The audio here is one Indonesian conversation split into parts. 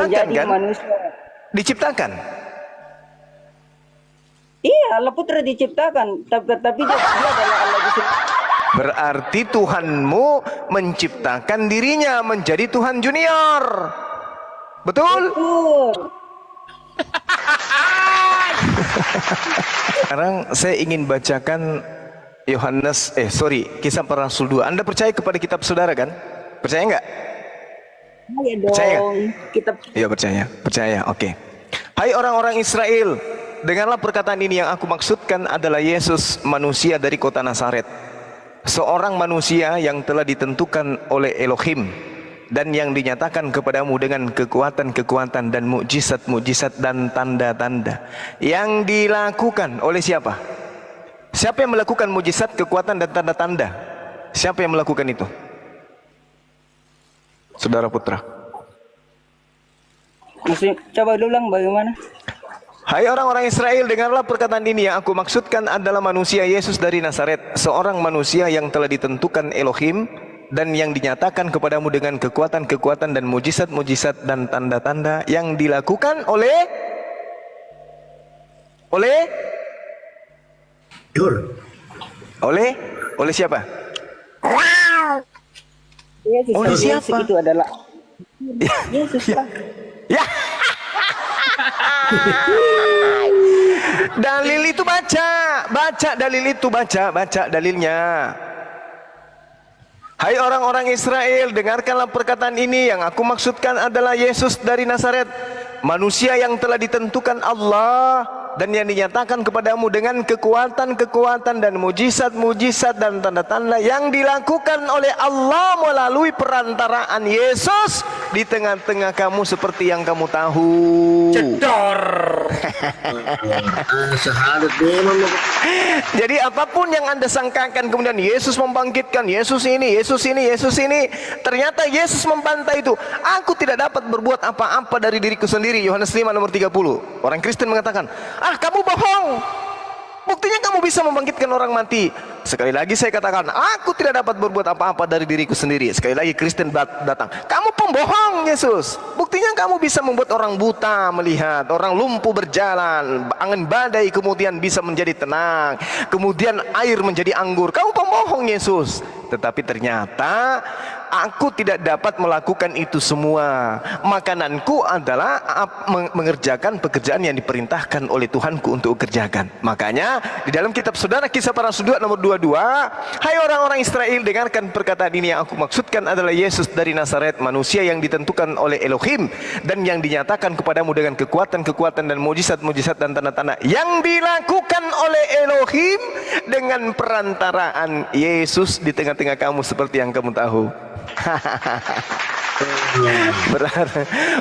Diciptakan kan? manusia. Diciptakan. Iya, Allah Putra diciptakan, tapi dia adalah Allah di sini. Berarti Tuhanmu menciptakan dirinya menjadi Tuhan junior. Betul? Sekarang saya ingin bacakan Kisah Para Rasul 2. Anda percaya kepada kitab saudara kan? Percaya enggak? Iya dong. Percaya? Kitab. Iya percaya. Oke. Hai orang-orang Israel, dengarlah perkataan ini. Yang aku maksudkan adalah Yesus, manusia dari kota Nazaret, seorang manusia yang telah ditentukan oleh Elohim dan yang dinyatakan kepadamu dengan kekuatan-kekuatan dan mukjizat-mukjizat dan tanda-tanda yang dilakukan oleh siapa? Siapa yang melakukan mukjizat, kekuatan dan tanda-tanda? Siapa yang melakukan itu? Saudara Putra. Maksudnya, coba ulang bagaimana? Hai orang-orang Israel, dengarlah perkataan ini. Yang aku maksudkan adalah manusia Yesus dari Nazaret, seorang manusia yang telah ditentukan Elohim dan yang dinyatakan kepadamu dengan kekuatan-kekuatan dan mujizat-mujizat dan tanda-tanda yang dilakukan oleh siapa? Yesus, Oleh siapa? Itu adalah Yesus. Ya. Dalil itu baca dalilnya. Hai orang-orang Israel, dengarkanlah perkataan ini. Yang aku maksudkan adalah Yesus dari Nazaret, manusia yang telah ditentukan Allah dan yang dinyatakan kepadamu dengan kekuatan-kekuatan dan mujizat-mujizat dan tanda-tanda yang dilakukan oleh Allah melalui perantaraan Yesus di tengah-tengah kamu seperti yang kamu tahu. Cedor. Jadi apapun yang Anda sangkakan kemudian Yesus membangkitkan, Yesus ini, ternyata Yesus membantah itu. Aku tidak dapat berbuat apa-apa dari diriku sendiri. Yohanes 5 nomor 30. Orang Kristen mengatakan, kamu bohong. Buktinya kamu bisa membangkitkan orang mati. Sekali lagi saya katakan, aku tidak dapat berbuat apa-apa dari diriku sendiri. Sekali lagi Kristen datang, kamu pembohong Yesus. Buktinya kamu bisa membuat orang buta melihat, orang lumpuh berjalan, angin badai kemudian bisa menjadi tenang, kemudian air menjadi anggur. Kamu pembohong Yesus. Tetapi ternyata aku tidak dapat melakukan itu semua. Makananku adalah mengerjakan pekerjaan yang diperintahkan oleh Tuhanku untuk kerjakan. Makanya di dalam kitab saudara Kisah Para Rasul 2 nomor 22, hai orang-orang Israel, dengarkan perkataan ini. Yang aku maksudkan adalah Yesus dari Nazaret, manusia yang ditentukan oleh Elohim dan yang dinyatakan kepadamu dengan kekuatan-kekuatan dan mujizat-mujizat dan tanda-tanda yang dilakukan oleh Elohim dengan perantaraan Yesus di tengah-tengah kamu seperti yang kamu tahu.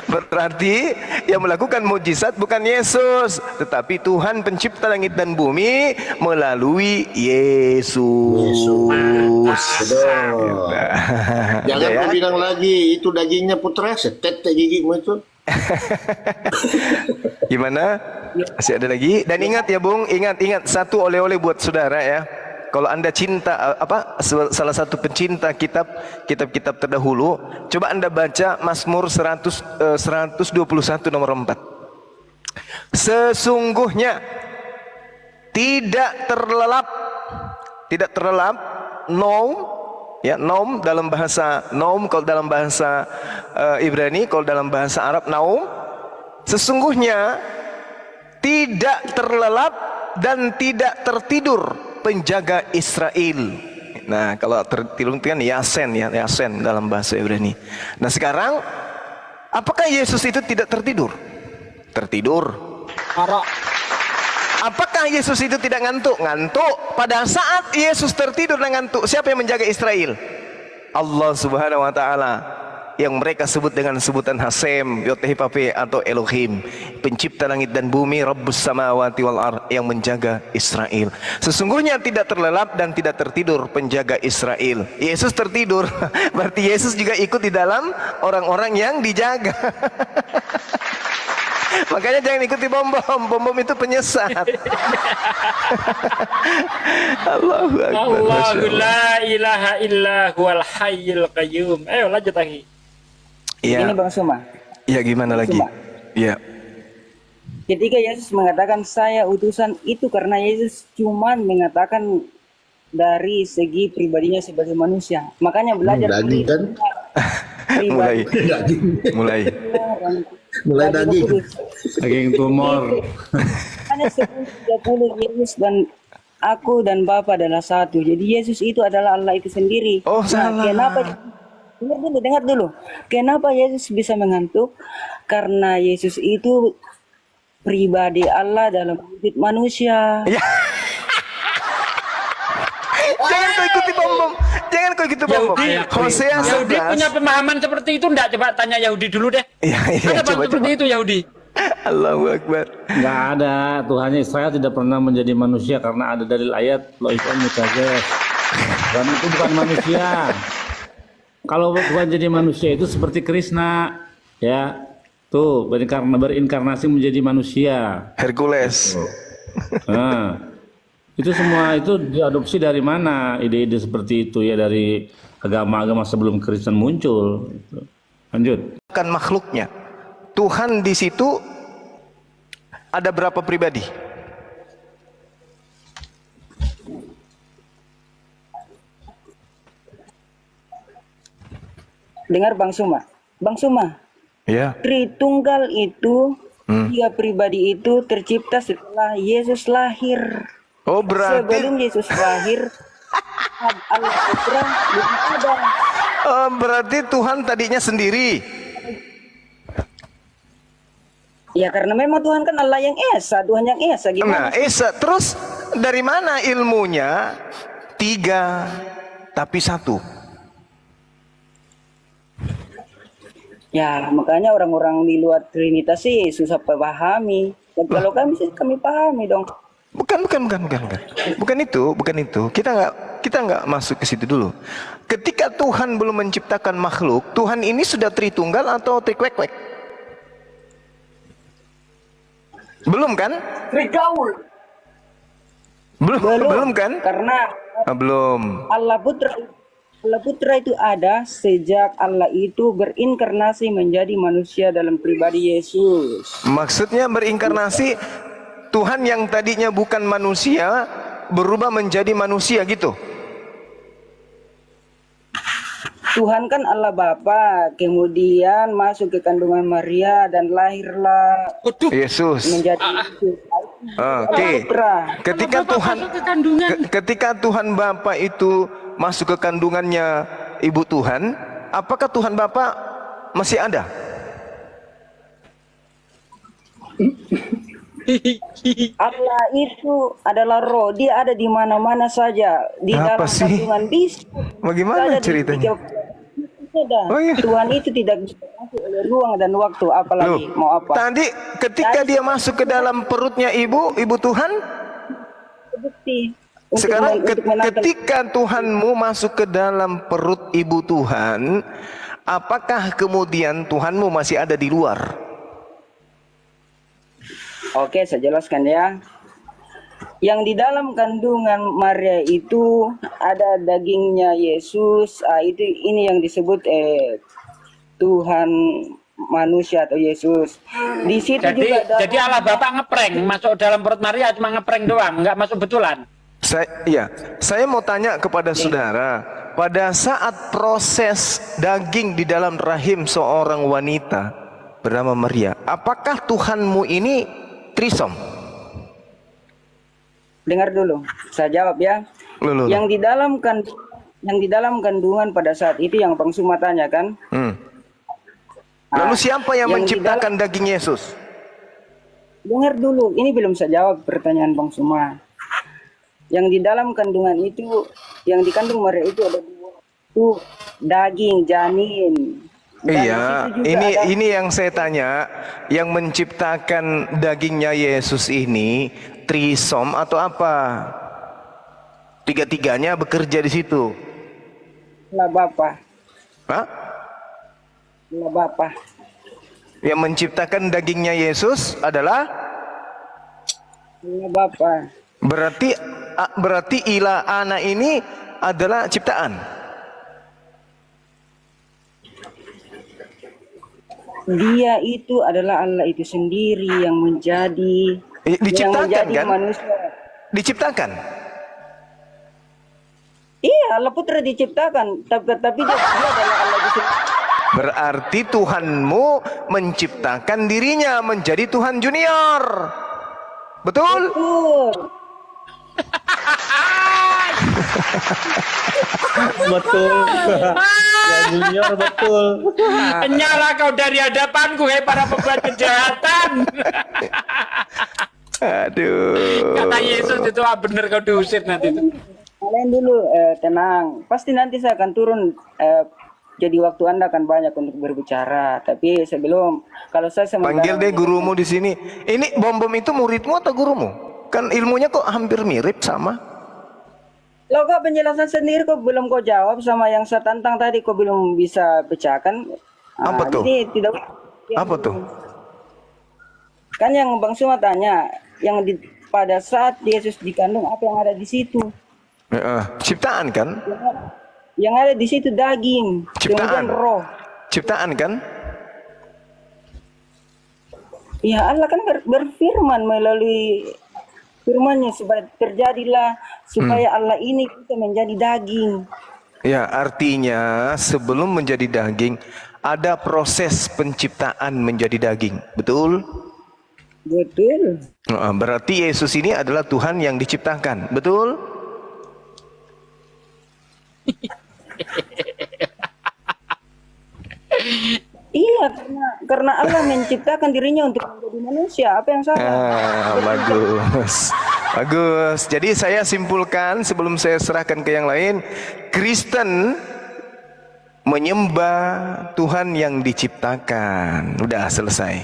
Berarti yang melakukan mujizat bukan Yesus, tetapi Tuhan pencipta langit dan bumi melalui Yesus. Jangan kau bilang lagi itu dagingnya Putra, setet gigimu itu. Gimana? Masih ada lagi? Dan ingat ya Bung, ingat satu oleh-oleh buat saudara ya. Kalau Anda cinta salah satu pencinta kitab-kitab terdahulu, coba Anda baca Mazmur 121 nomor 4. Sesungguhnya tidak terlelap naum dalam bahasa naum, kalau dalam bahasa Ibrani, kalau dalam bahasa Arab naum. Sesungguhnya tidak terlelap dan tidak tertidur penjaga Israel. Nah, kalau tertidur kan Yasen dalam bahasa Ibrani. Nah, sekarang apakah Yesus itu tidak tertidur? Tertidur. Apakah Yesus itu tidak ngantuk? Ngantuk. Pada saat Yesus tertidur dan ngantuk, siapa yang menjaga Israel? Allah Subhanahu wa taala, yang mereka sebut dengan sebutan Hasem, Yotehipave atau Elohim, pencipta langit dan bumi, Rabbus samawati wal ard, yang menjaga Israel. Sesungguhnya tidak terlelap dan tidak tertidur penjaga Israel. Yesus tertidur, berarti Yesus juga ikut di dalam orang-orang yang dijaga. Makanya jangan ikuti bom itu penyesat. Allahu Akbar. Allahu la ilaha illa huwal hayyul qayyum. Ayo lanjut lagi. Ini Bang Suma, Ya gimana lagi? Cuma, Ya. ketika Yesus mengatakan saya utusan itu karena Yesus cuman mengatakan dari segi pribadinya sebagai manusia. Makanya belajar Daging dulu kan? mulai pribadi Daging. mulai dan Mulai pribadi Roh daging. Kudus. Daging tumor. Hanya 10:30 Yesus dan aku dan Bapa adalah satu. Jadi Yesus itu adalah Allah itu sendiri. Oh, Nah, salah. kenapa dengar dulu. Kenapa Yesus bisa mengantuk? Karena Yesus itu pribadi Allah dalam wujud manusia. Ya. Jangan kau ikuti bom. Jangan kau ikuti bom. Yahudi, Hosea Yahudi punya 11. pemahaman seperti itu enggak? Coba tanya Yahudi dulu deh. Iya, Ada coba seperti itu Yahudi. Allahu Akbar. Nggak ada. Tuhannya Israel tidak pernah menjadi manusia karena ada dalil ayat lo ikon mukazes. Dan itu bukan manusia. Kalau Tuhan jadi manusia itu seperti Krishna, ya. Tuh berinkarnasi menjadi manusia. Hercules. Nah, itu semua itu diadopsi dari mana? Ide-ide seperti itu ya dari agama-agama sebelum Kristen muncul. Lanjut. Kan makhluknya. Tuhan di situ ada berapa pribadi? Dengar Bang Suma. Bang Suma, Ya. Tritunggal itu, tiga pribadi itu tercipta setelah Yesus lahir. Oh berarti Sebelum Yesus lahir, Allah Putra belum ada. berarti Tuhan tadinya sendiri. Ya karena memang Tuhan kan Allah yang Esa, Tuhan yang Esa Nah, gimana? Esa terus dari mana ilmunya tiga tapi satu? Ya makanya orang-orang di luar Trinitas sih susah pahami. Dan kalau kami sih kami pahami dong. Bukan. Bukan itu. Kita nggak masuk ke situ dulu. Ketika Tuhan belum menciptakan makhluk, Tuhan ini sudah Tritunggal atau Trikwek-kwek? Belum kan? Trigaul. Belum kan? Karena Belum. Allah Putra itu ada sejak Allah itu berinkarnasi menjadi manusia dalam pribadi Yesus. Maksudnya berinkarnasi Tuhan yang tadinya bukan manusia berubah menjadi manusia gitu. Tuhan kan Allah Bapa, kemudian masuk ke kandungan Maria dan lahirlah Waduh, Yesus. menjadi Yesus. Oke. Putra. Ketika Bapak Tuhan masuk ke kandungan. ketika Tuhan Bapa itu masuk ke kandungannya Ibu Tuhan, apakah Tuhan Bapa masih ada? Allah itu adalah roh, dia ada di mana-mana saja, di Apa dalam sih? kandungan bisa. Bagaimana Ada di ceritanya? Oh, iya. Tuhan itu tidak bisa masuk oleh ruang dan waktu, apalagi Loh, mau apa? tadi ketika dia masuk ke dalam perutnya Ibu Tuhan, Bukti. Untuk sekarang untuk menangkap ketika Tuhanmu masuk ke dalam perut Ibu Tuhan, apakah kemudian Tuhanmu masih ada di luar? Oke, saya jelaskan ya. Yang di dalam kandungan Maria itu ada dagingnya Yesus. Itu ini yang disebut Tuhan manusia atau Yesus. Di situ juga ada. Jadi Allah Bapak ngeprank masuk dalam perut Maria cuma ngeprank doang, nggak masuk betulan. Saya mau tanya kepada saudara, pada saat proses daging di dalam rahim seorang wanita bernama Maria, apakah Tuhanmu ini trisom? Dengar dulu, saya jawab ya. Loh. Yang di dalam kandungan pada saat itu yang Bang Suma tanya kan? Lalu siapa yang yang di menciptakan daging Yesus? Dengar dulu, ini belum saya jawab pertanyaan Bang Suma. Yang di dalam kandungan itu, yang dikandung Maria itu ada dua, itu daging janin. Dan di Iya, situ juga ada- ini yang saya tanya, yang menciptakan dagingnya Yesus ini trisom atau apa? Tiga-tiganya bekerja di situ. Allah Bapa, Hah? Allah Bapa. Yang menciptakan dagingnya Yesus adalah Allah Bapa. berarti ilah anak ini adalah ciptaan. Dia itu adalah Allah itu sendiri yang menjadi Diciptakan kan? manusia. Diciptakan. Iya, Allah Putra diciptakan, tapi dia adalah Allah itu sendiri. Berarti Tuhanmu menciptakan dirinya menjadi Tuhan junior. Betul? Betul. Betul. Ya junior betul. Nyala kau dari hadapanku, para pembuat kejahatan. Aduh. Kata Yesus itu bener kau diusir nanti itu. Kalian dulu tenang, pasti nanti saya akan turun. Jadi waktu Anda akan banyak untuk berbicara. Tapi sebelum, kalau saya Panggil deh gurumu di sini. Ini bom-bom itu muridmu atau gurumu? Kan ilmunya kok hampir mirip sama. Lo kok penjelasan sendiri kok belum kau jawab sama yang saya tantang tadi kok belum bisa pecahkan. Apa tuh? Jadi tidak. Apa tuh? Kan yang Bang Suma tanya, pada saat Yesus dikandung apa yang ada di situ? Ciptaan kan? Yang ada di situ daging, Ciptaan. kemudian roh. Ciptaan kan? Ya Allah kan berfirman melalui firman-Nya supaya Allah ini kita menjadi daging. Ya, artinya sebelum menjadi daging ada proses penciptaan menjadi daging. Betul? Betul. Berarti Yesus ini adalah Tuhan yang diciptakan. Betul? Iya, karena Allah menciptakan dirinya untuk menjadi manusia. Apa yang salah? Bagus. Bagus. Jadi saya simpulkan sebelum saya serahkan ke yang lain, Kristen menyembah Tuhan yang diciptakan. Udah selesai.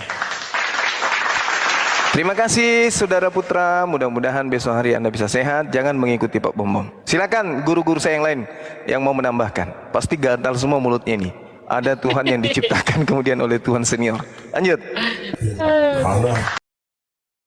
Terima kasih Saudara Putra. Mudah-mudahan besok hari Anda bisa sehat. Jangan mengikuti Pak Bom. Silakan guru-guru saya yang lain yang mau menambahkan. Pasti gatal semua mulutnya ini. Ada Tuhan yang diciptakan kemudian oleh Tuhan senior. Lanjut.